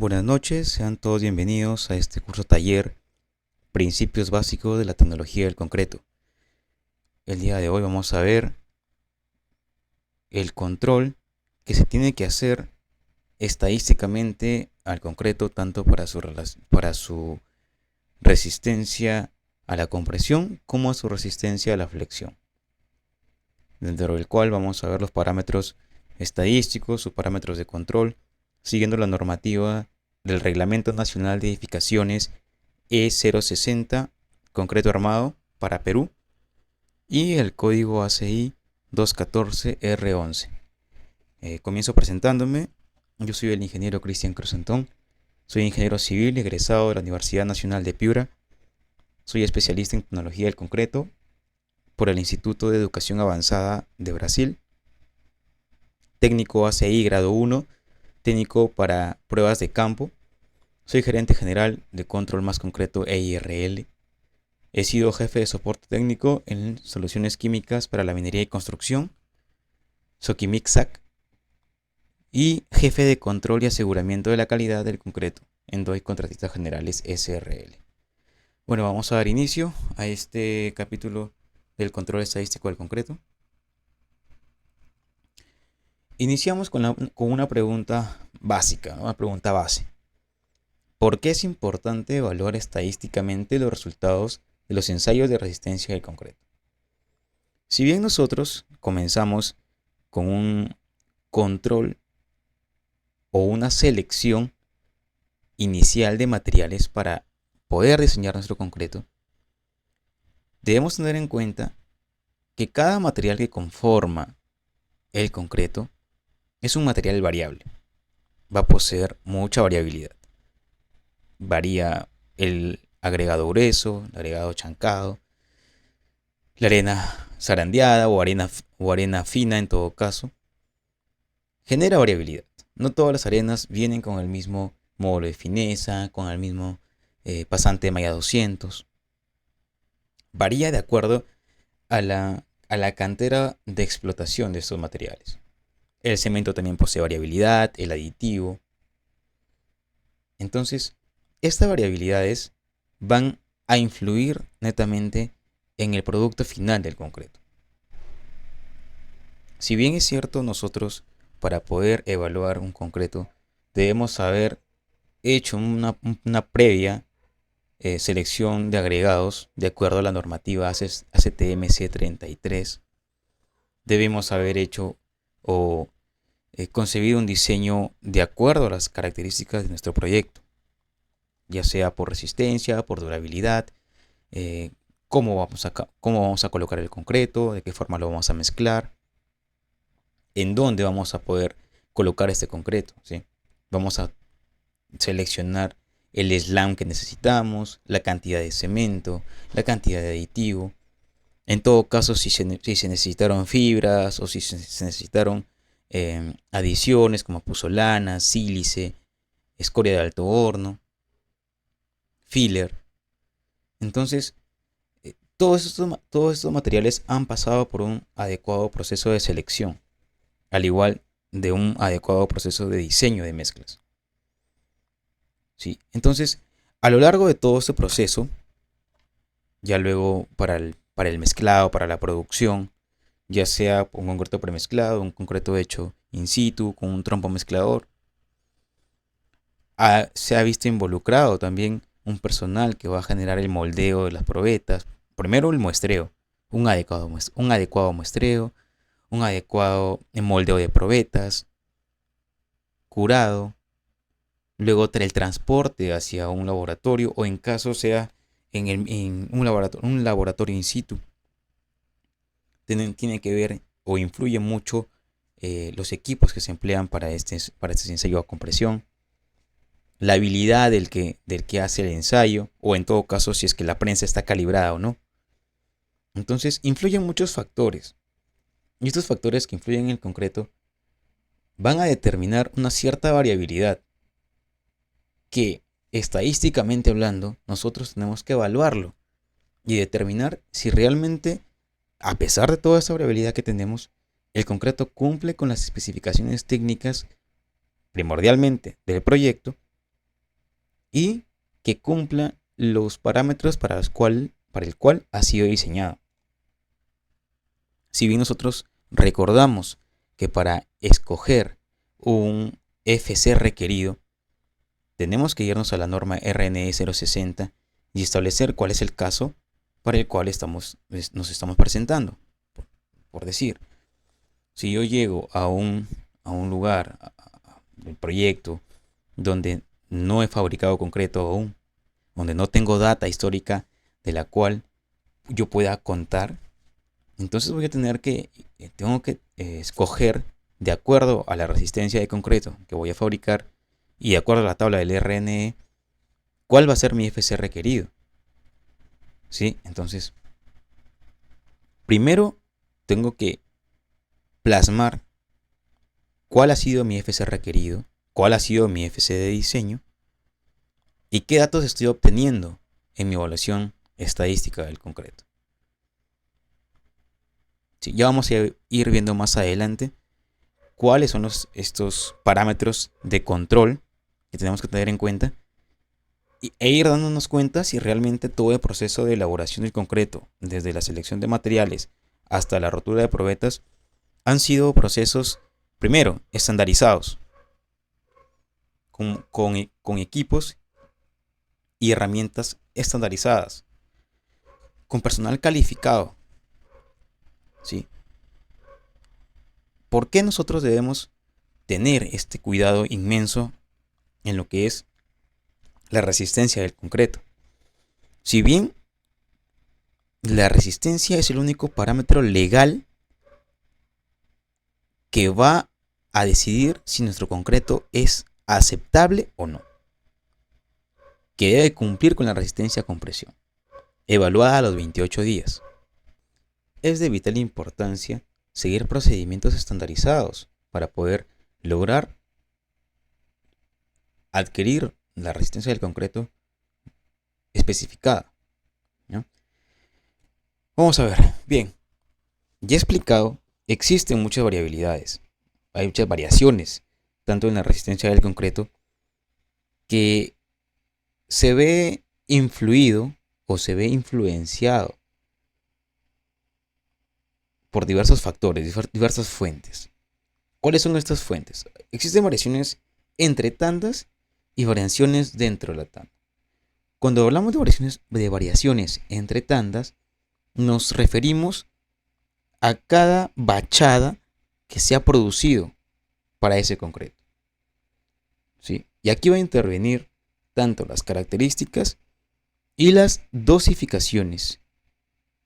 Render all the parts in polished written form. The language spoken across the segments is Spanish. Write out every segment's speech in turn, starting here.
Buenas noches, sean todos bienvenidos a este curso taller Principios básicos de la tecnología del concreto. El día de hoy vamos a ver el control que se tiene que hacer estadísticamente al concreto, tanto para su resistencia a la compresión como a su resistencia a la flexión. Dentro del cual vamos a ver los parámetros estadísticos, sus parámetros de control, siguiendo la normativa del Reglamento Nacional de Edificaciones E060, concreto armado para Perú, y el código ACI 214R11. Comienzo presentándome. Yo soy el ingeniero Cristian Cruzantón. Soy ingeniero civil egresado de la Universidad Nacional de Piura. Soy especialista en tecnología del concreto por el Instituto de Educación Avanzada de Brasil. Técnico ACI grado 1, técnico para pruebas de campo. Soy gerente general de Control Más Concreto EIRL. He sido jefe de soporte técnico en soluciones químicas para la minería y construcción, Sokimik-SAC, y jefe de control y aseguramiento de la calidad del concreto en DOI Contratistas Generales SRL. Bueno, vamos a dar inicio a este capítulo del control estadístico del concreto. Iniciamos con una pregunta básica, una pregunta base. ¿Por qué es importante evaluar estadísticamente los resultados de los ensayos de resistencia del concreto? Si bien nosotros comenzamos con un control o una selección inicial de materiales para poder diseñar nuestro concreto, debemos tener en cuenta que cada material que conforma el concreto es un material variable. Va a poseer mucha variabilidad. Varía el agregado grueso, el agregado chancado, la arena zarandeada o arena fina en todo caso. Genera variabilidad. No todas las arenas vienen con el mismo módulo de fineza, con el mismo pasante de malla 200. Varía de acuerdo a la cantera de explotación de estos materiales. El cemento también posee variabilidad, el aditivo. Entonces, estas variabilidades van a influir netamente en el producto final del concreto. Si bien es cierto, nosotros para poder evaluar un concreto debemos haber hecho una previa selección de agregados de acuerdo a la normativa ACTMC 33. Debemos haber hecho o concebido un diseño de acuerdo a las características de nuestro proyecto, ya sea por resistencia, por durabilidad, cómo vamos a colocar el concreto, de qué forma lo vamos a mezclar, en dónde vamos a poder colocar este concreto, ¿sí? Vamos a seleccionar el slam que necesitamos, la cantidad de cemento, la cantidad de aditivo. En todo caso, si se necesitaron fibras o si se necesitaron adiciones como pozolana, sílice, escoria de alto horno, filler. Entonces, todos estos materiales han pasado por un adecuado proceso de selección, al igual de un adecuado proceso de diseño de mezclas. ¿Sí? Entonces, a lo largo de todo este proceso, ya luego para el mezclado, para la producción, ya sea un concreto premezclado, un concreto hecho in situ, con un trompo mezclador, se ha visto involucrado también un personal que va a generar el moldeo de las probetas. Primero el muestreo, un adecuado muestreo, un adecuado moldeo de probetas, curado, luego el transporte hacia un laboratorio o en caso sea en un laboratorio in situ. Tiene que ver o influye mucho los equipos que se emplean para este ensayo a compresión, la habilidad del que hace el ensayo, o en todo caso si es que la prensa está calibrada o no. Entonces influyen muchos factores, y estos factores que influyen en el concreto van a determinar una cierta variabilidad que estadísticamente hablando nosotros tenemos que evaluarlo y determinar si realmente, a pesar de toda esa variabilidad que tenemos, el concreto cumple con las especificaciones técnicas primordialmente del proyecto y que cumpla los parámetros para el cual ha sido diseñado. Si bien nosotros recordamos que para escoger un FC requerido, tenemos que irnos a la norma RNE 060 y establecer cuál es el caso para el cual nos estamos presentando. Por decir, si yo llego a un lugar, del proyecto, donde no he fabricado concreto aún, donde no tengo data histórica de la cual yo pueda contar, entonces tengo que escoger de acuerdo a la resistencia de concreto que voy a fabricar y de acuerdo a la tabla del RNE, cuál va a ser mi FC requerido. ¿Sí? Entonces, primero tengo que plasmar cuál ha sido mi FC requerido, cuál ha sido mi FC de diseño y qué datos estoy obteniendo en mi evaluación estadística del concreto. Sí, ya vamos a ir viendo más adelante cuáles son estos parámetros de control que tenemos que tener en cuenta e ir dándonos cuenta si realmente todo el proceso de elaboración del concreto, desde la selección de materiales hasta la rotura de probetas, han sido procesos, primero, estandarizados, con equipos y herramientas estandarizadas, con personal calificado. ¿Sí? ¿Por qué nosotros debemos tener este cuidado inmenso en lo que es la resistencia del concreto? Si bien la resistencia es el único parámetro legal que va a decidir si nuestro concreto es aceptable o no, que debe cumplir con la resistencia a compresión, evaluada a los 28 días. Es de vital importancia seguir procedimientos estandarizados para poder lograr adquirir la resistencia del concreto especificada, ¿no? Vamos a ver. Bien, ya he explicado, existen muchas variabilidades, hay muchas variaciones, tanto en la resistencia del concreto, que se ve influido o se ve influenciado por diversos factores, diversas fuentes. ¿Cuáles son estas fuentes? Existen variaciones entre tandas y variaciones dentro de la tanda. Cuando hablamos de variaciones entre tandas, nos referimos a cada bachada que se ha producido para ese concreto. ¿Sí? Y aquí va a intervenir tanto las características y las dosificaciones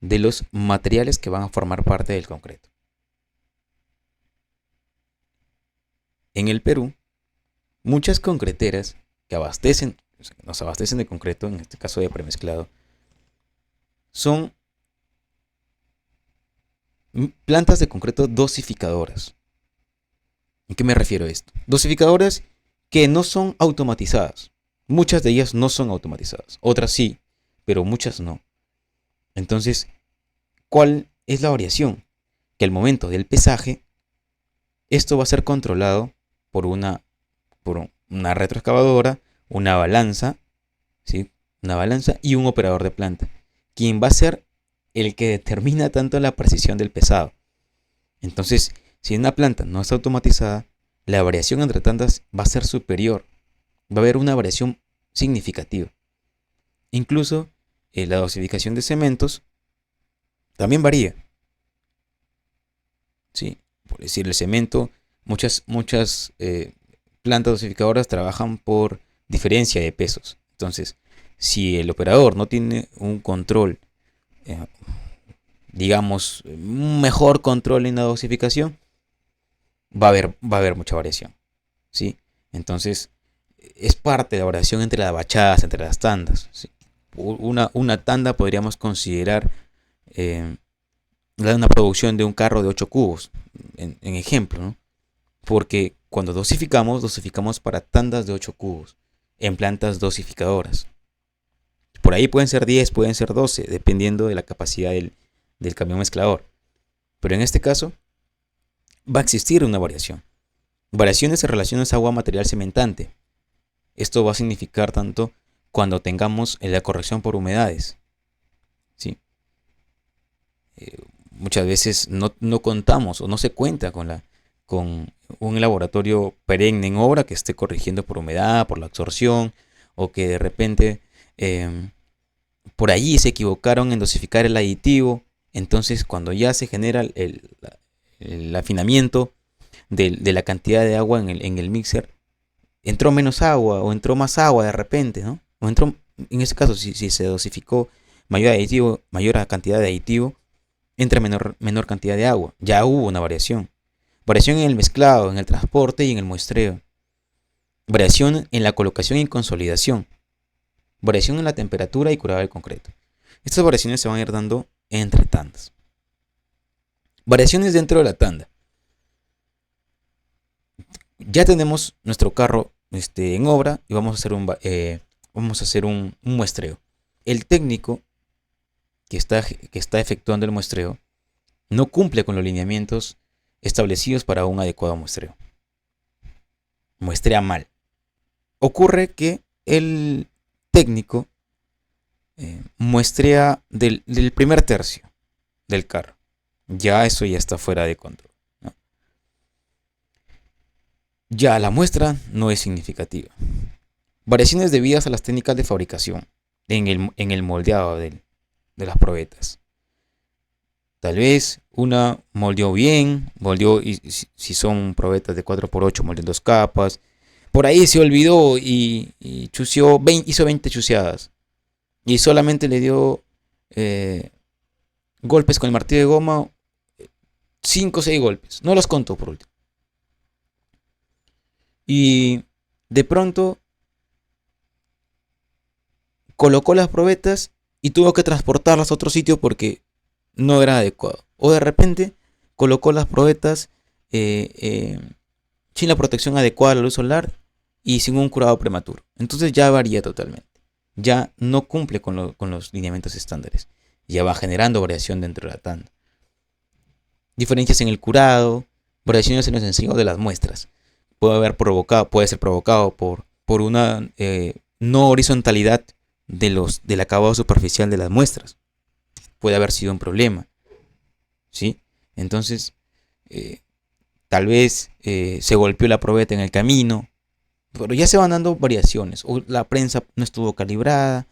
de los materiales que van a formar parte del concreto. En el Perú, muchas concreteras que nos abastecen de concreto, en este caso de premezclado, son plantas de concreto dosificadoras. ¿A qué me refiero a esto? Dosificadoras que no son automatizadas. Muchas de ellas no son automatizadas. Otras sí, pero muchas no. Entonces, ¿cuál es la variación? Que al momento del pesaje, esto va a ser controlado por una retroexcavadora, una balanza, ¿sí? Una balanza y un operador de planta, quien va a ser el que determina tanto la precisión del pesado. Entonces, si una planta no está automatizada, la variación entre tandas va a ser superior. Va a haber una variación significativa. Incluso la dosificación de cementos también varía. ¿Sí? Por decir, el cemento, muchas plantas dosificadoras trabajan por diferencia de pesos. Entonces, si el operador no tiene un control, digamos, un mejor control en la dosificación, va a haber mucha variación. ¿Sí? Entonces, es parte de la variación entre las bachadas, entre las tandas. ¿Sí? Una tanda podríamos considerar una producción de un carro de 8 cubos, en ejemplo, ¿no? Porque cuando dosificamos para tandas de 8 cubos en plantas dosificadoras. Por ahí pueden ser 10, pueden ser 12, dependiendo de la capacidad del camión mezclador. Pero en este caso, va a existir una variación. Variaciones en relaciones agua-material cementante. Esto va a significar tanto cuando tengamos la corrección por humedades, ¿sí? Muchas veces no contamos o no se cuenta con un laboratorio perenne en obra que esté corrigiendo por humedad, por la absorción, o que de repente por allí se equivocaron en dosificar el aditivo. Entonces, cuando ya se genera el afinamiento de la cantidad de agua en el mixer, entró menos agua o entró más agua de repente, ¿no? O entró, en ese caso, si se dosificó mayor cantidad de aditivo, entra menor cantidad de agua. Ya hubo una variación. Variación en el mezclado, en el transporte y en el muestreo. Variación en la colocación y consolidación. Variación en la temperatura y curado del concreto. Estas variaciones se van a ir dando entre tandas. Variaciones dentro de la tanda. Ya tenemos nuestro carro en obra y vamos a hacer un muestreo. El técnico que está efectuando el muestreo no cumple con los lineamientos establecidos para un adecuado muestreo. Muestrea mal. Ocurre que el técnico muestrea del primer tercio del carro. Ya eso ya está fuera de control, ¿no? Ya la muestra no es significativa. Variaciones debidas a las técnicas de fabricación en el moldeado de las probetas. Tal vez una moldeó bien, y si son probetas de 4x8, moldeó en 2 capas. Por ahí se olvidó y hizo 20 chuceadas. Y solamente le dio golpes con el martillo de goma, 5 o 6 golpes. No los contó por último. Y de pronto colocó las probetas y tuvo que transportarlas a otro sitio porque no era adecuado. O de repente colocó las probetas sin la protección adecuada a la luz solar y sin un curado prematuro. Entonces ya varía totalmente. Ya no cumple con los lineamientos estándares. Ya va generando variación dentro de la tanda. Diferencias en el curado, variaciones en los ensayos de las muestras. Puede ser provocado por una no horizontalidad del acabado superficial de las muestras. Puede haber sido un problema, ¿sí? Entonces, tal vez se golpeó la probeta en el camino, pero ya se van dando variaciones. O la prensa no estuvo calibrada,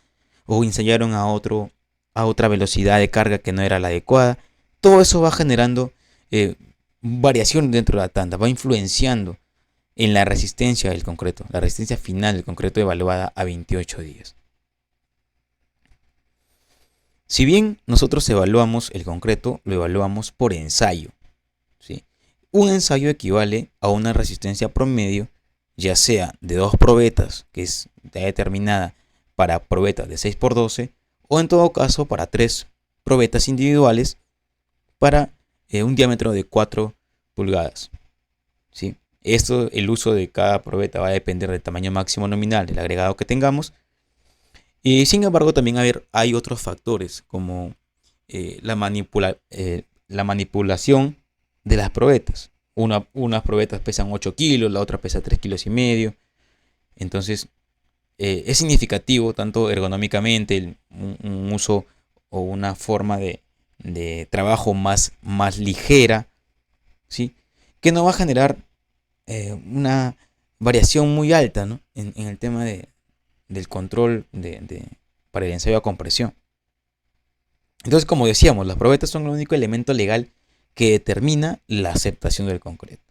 o ensayaron a otra velocidad de carga que no era la adecuada. Todo eso va generando variación dentro de la tanda, va influenciando en la resistencia del concreto, la resistencia final del concreto evaluada a 28 días. Si bien nosotros evaluamos el concreto, lo evaluamos por ensayo, ¿sí? Un ensayo equivale a una resistencia promedio, ya sea de 2 probetas, que es determinada para probetas de 6x12, o en todo caso para 3 probetas individuales para un diámetro de 4 pulgadas, ¿sí? El uso de cada probeta va a depender del tamaño máximo nominal del agregado que tengamos. Y sin embargo, también hay otros factores como la manipulación de las probetas. Unas probetas pesan 8 kilos, la otra pesa 3,5 kilos. Entonces, es significativo tanto ergonómicamente un uso o una forma de trabajo más ligera, ¿sí? Que no va a generar una variación muy alta, ¿no? en el tema del control para el ensayo a compresión. Entonces, como decíamos, las probetas son el único elemento legal que determina la aceptación del concreto.